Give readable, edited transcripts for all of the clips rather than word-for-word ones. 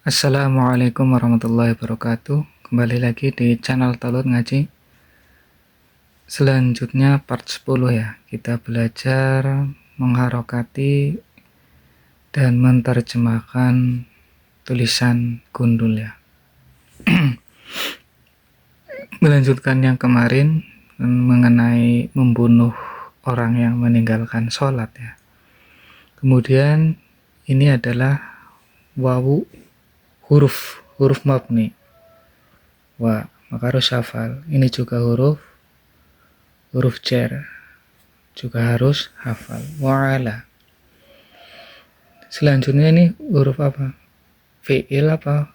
Assalamualaikum warahmatullahi wabarakatuh. Kembali lagi di channel Talut Ngaji. Selanjutnya part 10 ya. Kita belajar mengharokati dan menerjemahkan tulisan gundul ya. Melanjutkan yang kemarin mengenai membunuh orang yang meninggalkan sholat ya. Kemudian ini adalah wawu huruf mabni. Maka harus hafal. Ini juga huruf jar, juga harus hafal. Wa'ala. Selanjutnya ini huruf apa? Fi'il apa?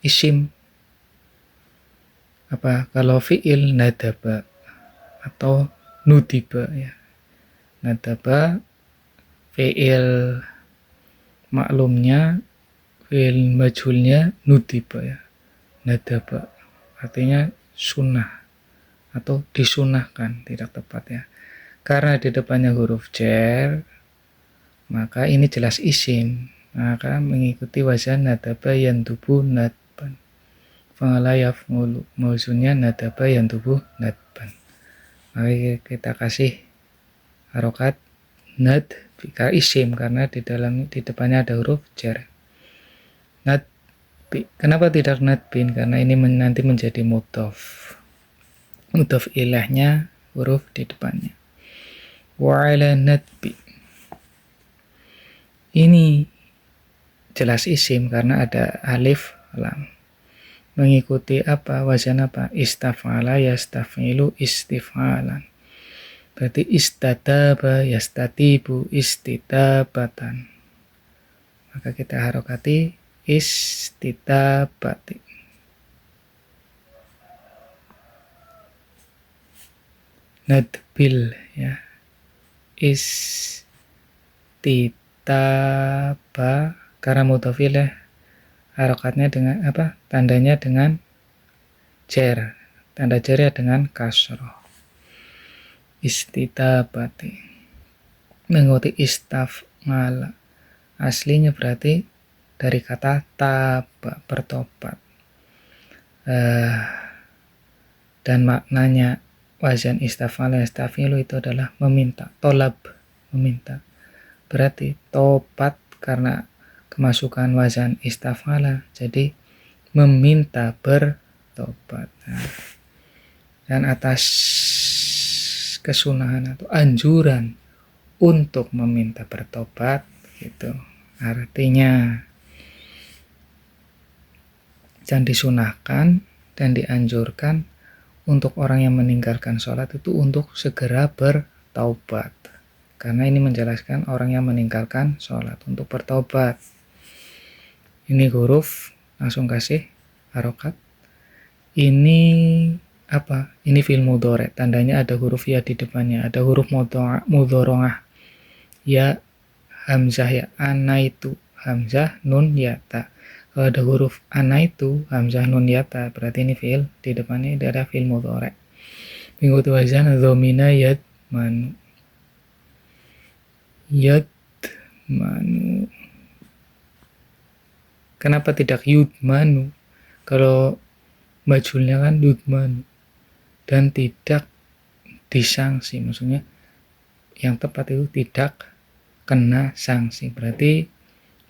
Isim. Apa? Kalau fi'il nadaba atau nudiba ya. Nadaba fi'il maklumnya, fi'il majhulnya nudiba ya. Nadaba artinya sunnah atau disunahkan, tidak tepat ya. Karena di depannya huruf jar, maka ini jelas isim, maka mengikuti wazan nadaba yandubu nadban. Fa'ala yaf'ulu, maksudnya nadaba yandubu nadban. Maka kita kasih harokat nad bika isim karena di depannya ada huruf jar. Nadbi. Kenapa tidak nadbin? Karena ini nanti menjadi mudhof. Mudhof ilahnya huruf di depannya. Wa'ala nadbi. Ini jelas isim karena ada alif lam. Mengikuti apa? Wazan apa? Istaf'ala yastaf'ilu istif'alan. Berarti istadaba yastatibu istitabatan. Maka kita harokati istitabati. Nadbil ya. Istitaba karena mudhof ilaih harokatnya dengan apa? Tandanya dengan jar. Tanda jarnya dengan kasroh. Istitabati. Mengikuti istaf'ala. Aslinya berarti dari kata taba, bertobat. Dan maknanya wazan istaf'ala yastafilu itu adalah meminta, tolab, meminta. Berarti tobat karena kemasukan wazan istaf'ala, jadi meminta bertobat. Dan atas kesunahan atau anjuran untuk meminta bertobat gitu. Artinya dan disunahkan dan dianjurkan untuk orang yang meninggalkan sholat itu untuk segera bertaubat. Karena ini menjelaskan orang yang meninggalkan sholat untuk bertaubat. Ini huruf, langsung kasih harokat. Ini apa? Ini fi'il mudhari', tandanya ada huruf ya di depannya, ada huruf mudhorongah. Ya, hamzah ya, ana itu, hamzah nun ya ta. Kalau ada huruf ana itu, hamzah nun ya ta, berarti ini fi'il, di depannya ada fi'il mudhari'. Mengikuti wazan dhamina yad manu. Yad manu. Kenapa tidak yudmanu? Kalau majhulnya kan yudmanu. Dan tidak disangsi, maksudnya yang tepat itu tidak kena sanksi. Berarti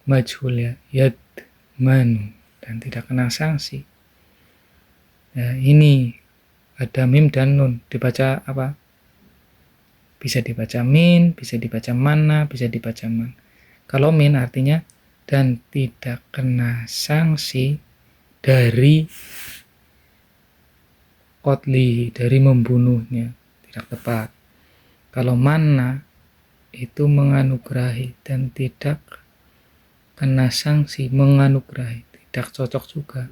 majhul ya, yadmanu, dan tidak kena sanksi. Nah, ini ada mim dan nun, dibaca apa? Bisa dibaca min, bisa dibaca mana, bisa dibaca man. Kalau min artinya dan tidak kena sanksi dari qatli, dari membunuhnya, tidak tepat. Kalau mana itu menganugerahi dan tidak kena sanksi menganugerahi, tidak cocok juga.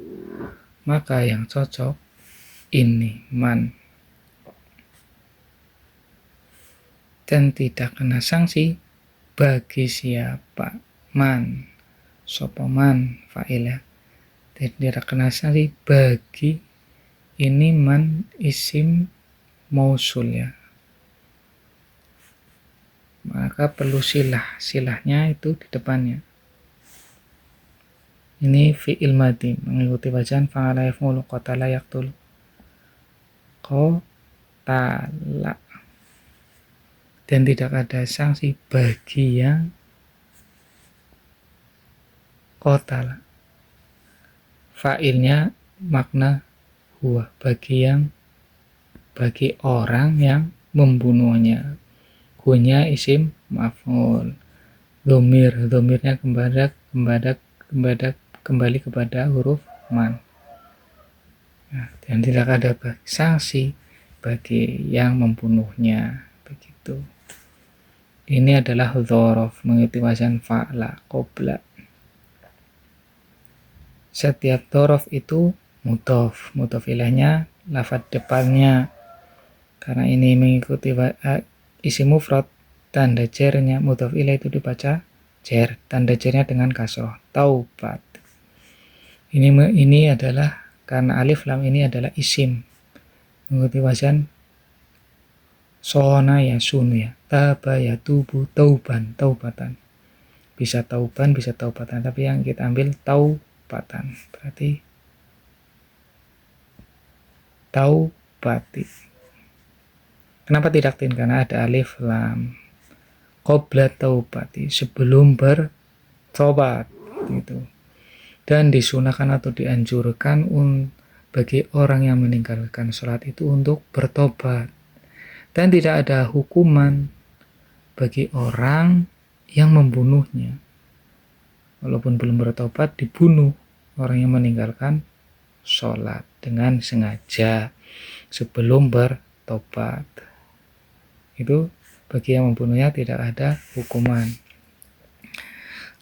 Maka yang cocok ini man. Dan tidak kena sanksi bagi siapa? Man. Sopoman fa'il ya. Tidak kena sanksi bagi, ini man isim mausul ya. Maka perlu silahnya itu di depannya. Ini fi'il madhi mengikuti bacaan fa'ala yaf'ulu qatala yaqtulu. Qatala. Dan tidak ada sanksi bagi yang qatala. Fa'ilnya makna huwa, bagi orang yang membunuhnya. Hunya isim maf'ul. Domirnya kembali kepada huruf man. Nah, dan tidak ada sanksi bagi yang membunuhnya. Begitu. Ini adalah dzaraf mengikuti wazan fa'la qabla. Setiap dzaraf itu mudhof ilaihnya lafadz depannya. Karena ini mengikuti isim mufrad, tanda jernya mudhof ilaih itu dibaca jer, tanda jernya dengan kasroh, taubat. Ini adalah karena alif lam ini adalah isim mengikuti wazan sona ya sunu ya, taba ya tubu, taubatan. Bisa tauban, bisa taubatan, tapi yang kita ambil taubatan. Berarti taubati. Kenapa tidak tin? Karena ada alif lam. Qabla taubati, sebelum bertobat gitu. Dan disunahkan atau dianjurkan bagi orang yang meninggalkan sholat itu untuk bertobat. Dan tidak ada hukuman bagi orang yang membunuhnya. Walaupun belum bertobat, dibunuh orang yang meninggalkan sholat dengan sengaja sebelum bertobat. Itu bagi yang membunuhnya tidak ada hukuman.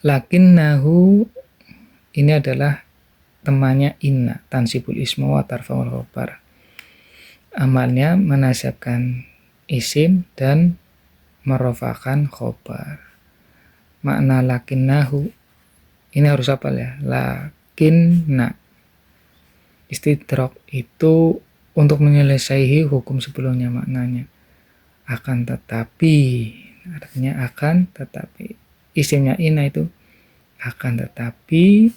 Lakinnahu ini adalah temannya inna, tansibul isma wa tarfa'ul khobar. Amalnya menasabkan isim dan merofakan khobar. Makna lakinnahu ini harus apa ya? Lakinna istidrak itu untuk menyelesaikan hukum sebelumnya, maknanya akan tetapi, artinya akan tetapi, isimnya inna itu akan tetapi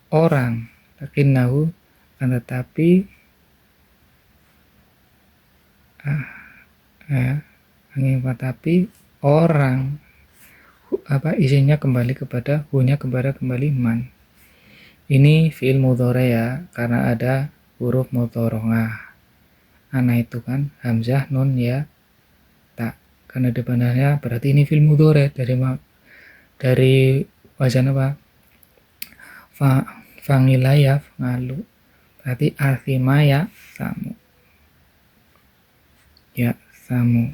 orang, lakinnahu akan tetapi tapi orang isinya kembali kepada hunya kembali man. Ini fi'il mudhari ya, karena ada huruf mudhorongah. Ana itu kan hamzah nun ya tak, karena depannya berarti ini fi'il mudhari dari wazan apa? Fangilaya ngalu. Berarti artimaya samu. Ya, samu.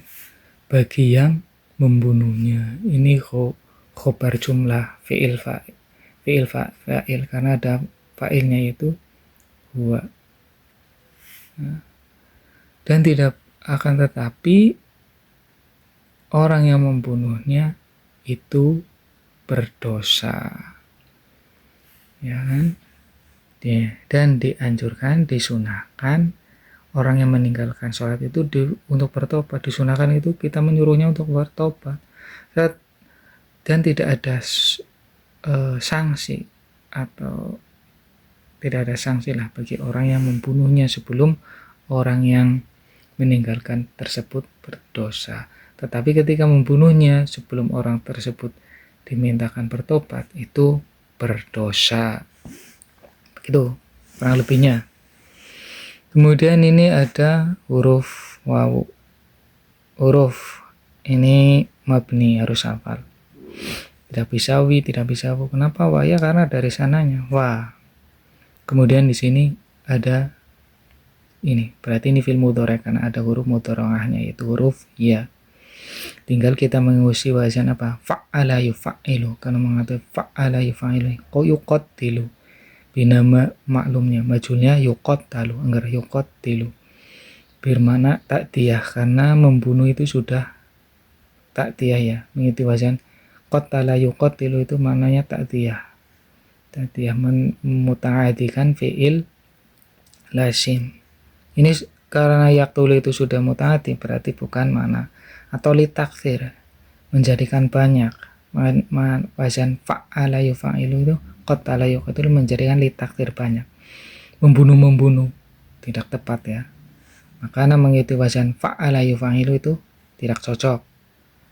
Bagi yang membunuhnya. Ini khobar jumlah fi'il fa'il karena ada fa'ilnya itu huwa. Dan tidak akan tetapi orang yang membunuhnya itu berdosa. Ya kan? Dan dianjurkan, disunahkan orang yang meninggalkan sholat itu untuk bertobat. Disunahkan itu kita menyuruhnya untuk bertobat. Dan tidak ada sanksi atau tidak ada sanksi lah bagi orang yang membunuhnya sebelum orang yang meninggalkan tersebut berdosa. Tetapi ketika membunuhnya sebelum orang tersebut dimintakan bertobat, itu berdosa. Begitu kurang lebihnya. Kemudian ini ada huruf wawu. Huruf ini mabni, harus hafal. Tidak bisa wi, tidak bisa wu. Kenapa wa? Ya karena dari sananya wa. Kemudian di sini ada ini, berarti ini fi'il mudhari karena ada huruf mudhari'ahnya yaitu huruf ya. Tinggal kita mengusir wazan apa? Fa'ala yufa'ilu. Karena mengatakan fa'ala yufa'ilu, yuqattilu. Binama maklumnya, majulnya yuqattalu, anggar yuqattilu. Bermakna ta'diyah, karena membunuh itu sudah ta'diyah ya. Mengikuti wazan qattala yuqattilu itu maknanya ta'diyah. Ta'diyah muta'adikan fi'il lazim. Ini karena yaqtulu itu sudah muta'adi, berarti bukan mana atau litakthir, menjadikan banyak. Wazan fa'ala yufa'ilu itu qatala yuqatilu menjadikan litakdir banyak, membunuh tidak tepat ya. Maka mengikuti wazan fa'ala yufa'ilu itu tidak cocok,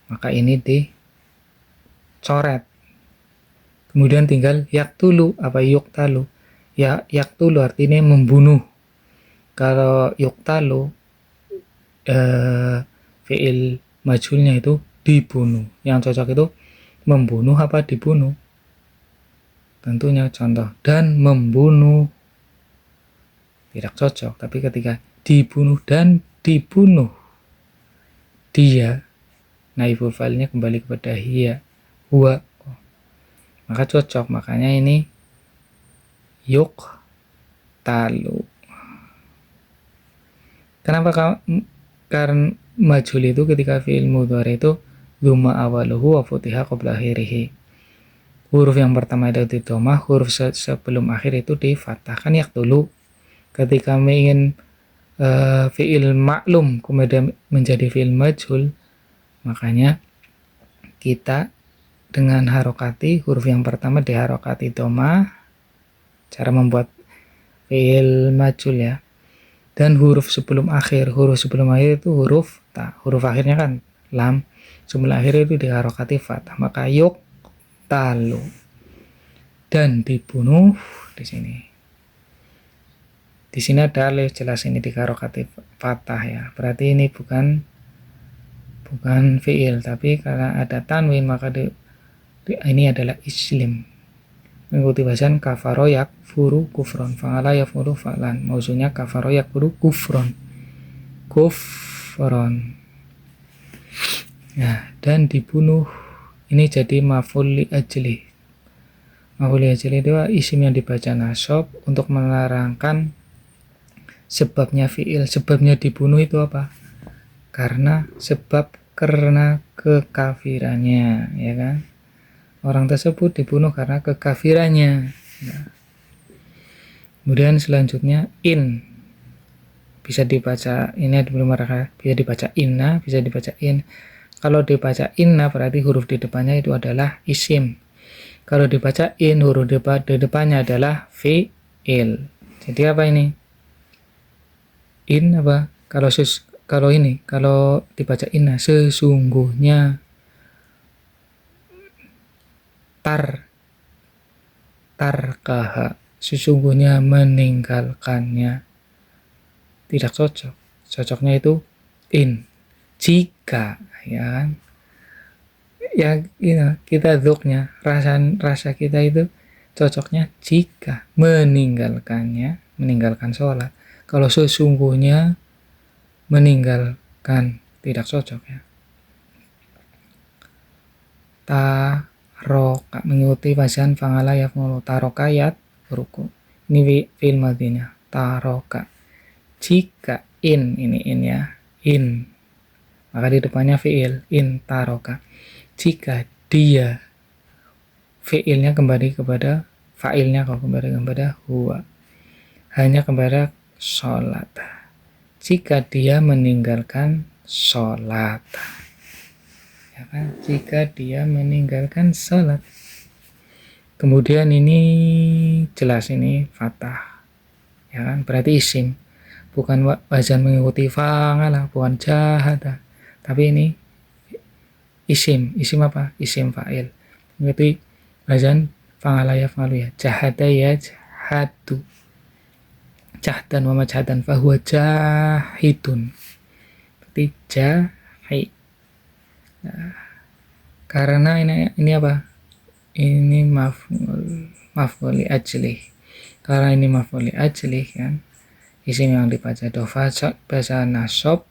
maka ini dicoret. Kemudian tinggal yaktulu apa yuktalu. Ya, yaktulu artinya membunuh. Kalau yuktalu fi'il majhulnya itu dibunuh. Yang cocok itu membunuh apa dibunuh. Tentunya contoh dan membunuh tidak cocok, tapi ketika dibunuh dan dibunuh, dia naibul fa'ilnya kembali kepada hiya, huwa, maka cocok. Makanya ini yuk talu. Kenapa? Karena majhul itu ketika fi'il mudhari itu dzumma awaluhu wa futiha qabla akhirih. Huruf yang pertama itu di dhammah, huruf sebelum akhir itu di fathah. Kan yaktulu. Ketika ingin fi'il maklum kemudian menjadi fi'il majhul, makanya kita dengan harokati huruf yang pertama diharokati dhammah, cara membuat fi'il majhul ya. Dan huruf sebelum akhir itu huruf ta, huruf akhirnya kan lam, sebelum akhir itu diharokati fathah, maka yuk talu dan dibunuh. Di sini ada alif, jelas ini diharokati fathah ya, berarti ini bukan fi'il, tapi karena ada tanwin maka ini adalah islim. Mengikuti wazan kafaro yakfuru kufron, fa'ala yakfuru fa'lan, maksudnya kafaro yakfuru kufron. Nah, dan dibunuh ini jadi maf'ul li ajli. Maf'ul li ajli itu isim yang dibaca nasab untuk menerangkan sebabnya fi'il. Sebabnya dibunuh itu apa? Karena kekafirannya, ya kan? Orang tersebut dibunuh karena kekafirannya. Nah. Kemudian selanjutnya in, bisa dibaca ini bisa dibaca inna, bisa dibaca in. Kalau dibaca inna berarti huruf di depannya itu adalah isim. Kalau dibaca in, huruf di depannya adalah fi'il. Jadi apa ini? In apa? Kalau dibaca inna, sesungguhnya tarkaha, sesungguhnya meninggalkannya, tidak cocok. Cocoknya itu in, jika, ya kan? Ya, kita dzuknya, rasa kita itu cocoknya jika meninggalkan sholat. Kalau sesungguhnya meninggalkan, tidak cocok ya. Taroka, mengikuti wazan fa'ala yaf'ulu, taroka yat ruku. Ini fi'il madhinya, taroka. Jika in, ini in ya, in, maka di depannya fi'il, in taroka. Jika dia, fi'ilnya kembali kepada fa'ilnya, kalau kembali kepada huwa, hanya kepada sholat. Jika dia meninggalkan sholat, ya kan? Jika dia meninggalkan sholat. Kemudian ini jelas ini fathah, ya kan? Berarti isim, bukan wazan mengikuti fa'ala, bukan jahada, tapi ini isim apa? Isim fa'il, mengikuti wazan fa'ala yaf'alu ya, jahada ya jahadu, jahdan wa majhadan fahuwa jahidun, berarti jahid. Nah, karena ini apa? Ini maf'ul li ajli. Karena ini maf'ul li ajli kan, isim yang dibaca bahasa nasab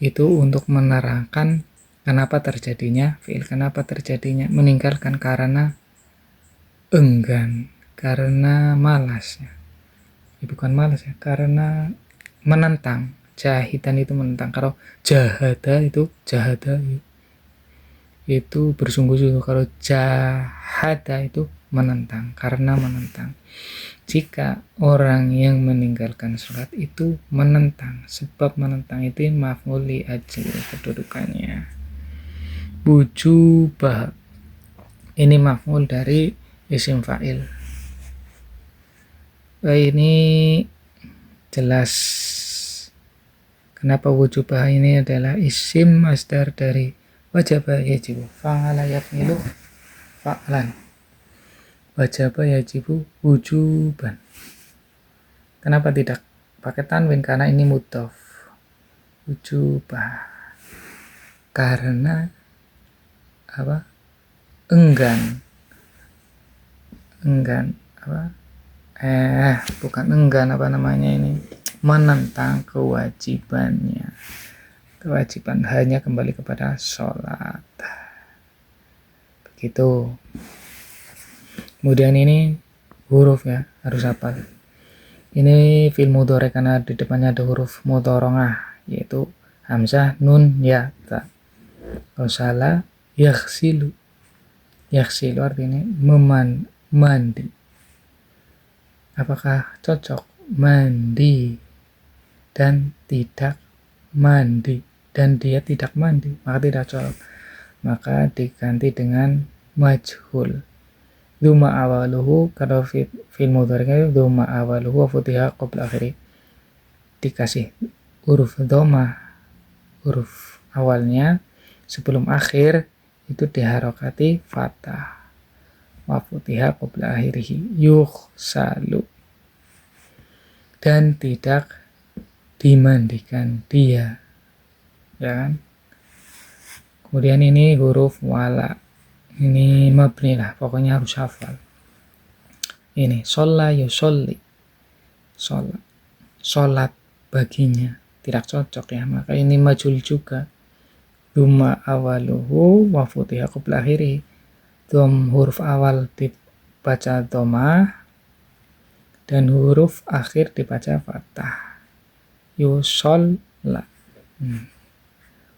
itu untuk menerangkan kenapa terjadinya fi'il, kenapa terjadinya meninggalkan, karena enggan, karena malas ya. Bukan malas ya, karena menentang. Jahidan itu menentang. Kalau jahada itu bersungguh-sungguh. Kalau jahada itu menentang, karena menentang. Jika orang yang meninggalkan sholat itu menentang, sebab menentang itu maf'ul li ajli kedudukannya. Wujubah, ini maf'ul dari isim fa'il. Ini jelas kenapa wujubah ini adalah isim masdar dari wajaba yajibu. Fa'ala yaf'ilu fa'lan. Wajaba yajibu wujuban. Kenapa tidak pakai tanwin? Karena ini mudhof. Wujubah. Karena apa? Enggan apa? Bukan enggan, apa namanya ini? Menentang kewajibannya. Kewajiban hanya kembali kepada sholat. Begitu. Kemudian ini huruf ya, harus hafal. Ini fi'il mudhari karena di depannya ada huruf mudharongah, yaitu hamzah, nun, ya, ta. Ghasala yaghsilu. Yaghsilu artinya mandi. Apakah cocok mandi dan tidak mandi dan dia tidak mandi? Maka tidak cocok. Maka diganti dengan majhul. Duma awaluhu, kalau fi'il mudhari duma awaluhu wa futiha qabla akhiri. Dikasih huruf dhamma, huruf awalnya sebelum akhir itu diharokati fathah. Wa futiha qabla akhirihi yughsalu. Dan tidak dimandikan dia. Ya kan? Kemudian ini huruf wala. Ini mabni lah, pokoknya harus hafal. Ini sholla yusolli. Sholat baginya. Tidak cocok ya, maka ini majhul juga. Duma awaluhu wa futiha qabla akhiri. Huruf awal dibaca dhamma dan huruf akhir dibaca fathah. Yusolla.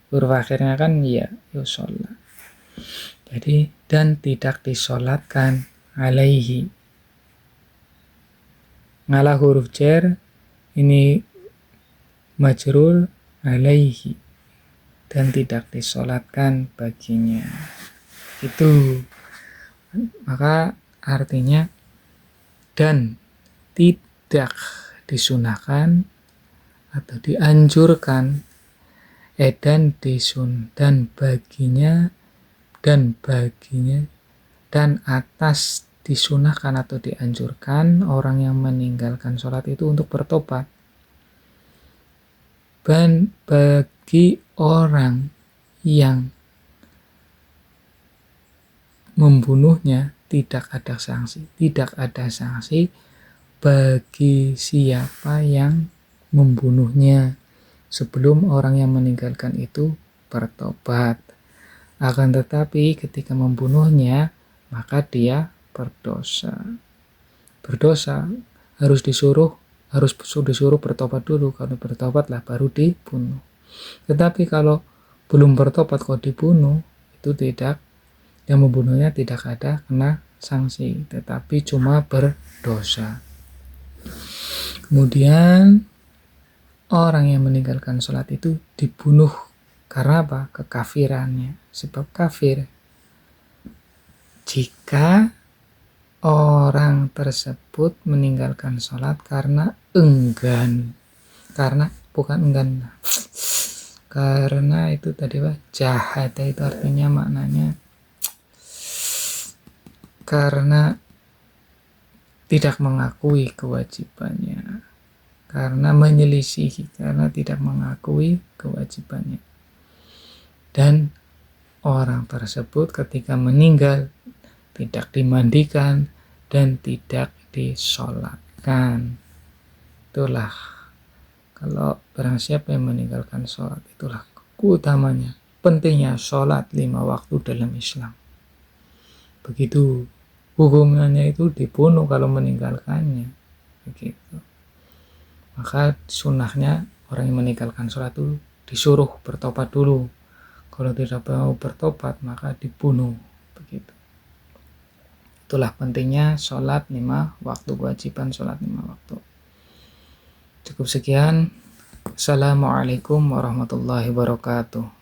Huruf akhirnya kan ya, yusolla. Jadi dan tidak disolatkan alaihi. Ngalah huruf jar ini majrur alaihi dan tidak disolatkan baginya. Itu maka artinya dan tidak disunahkan atau dianjurkan dan atas disunahkan atau dianjurkan orang yang meninggalkan sholat itu untuk bertobat. Dan bagi orang yang membunuhnya tidak ada sanksi bagi siapa yang membunuhnya sebelum orang yang meninggalkan itu bertobat. Akan tetapi ketika membunuhnya maka dia berdosa harus disuruh bertobat dulu. Kalau bertobatlah baru dibunuh. Tetapi kalau belum bertobat kok dibunuh, itu tidak, yang membunuhnya tidak ada kena sanksi, tetapi cuma berdosa. Kemudian orang yang meninggalkan sholat itu dibunuh karena apa? Kekafirannya, sebab kafir. Jika orang tersebut meninggalkan sholat karena karena itu tadi jahat, itu artinya maknanya karena tidak mengakui kewajibannya, karena menyelisihi, karena tidak mengakui kewajibannya. Dan orang tersebut ketika meninggal tidak dimandikan dan tidak disolatkan. Itulah kalau barang siapa yang meninggalkan sholat, itulah keutamanya, pentingnya sholat 5 waktu dalam Islam. Begitu hukumannya, itu dibunuh kalau meninggalkannya. Begitu. Maka sunnahnya orang yang meninggalkan sholat itu disuruh bertobat dulu. Kalau tidak mau bertobat maka dibunuh. Begitu. Itulah pentingnya sholat 5 waktu, kewajiban sholat 5 waktu. Cukup sekian. Assalamualaikum warahmatullahi wabarakatuh.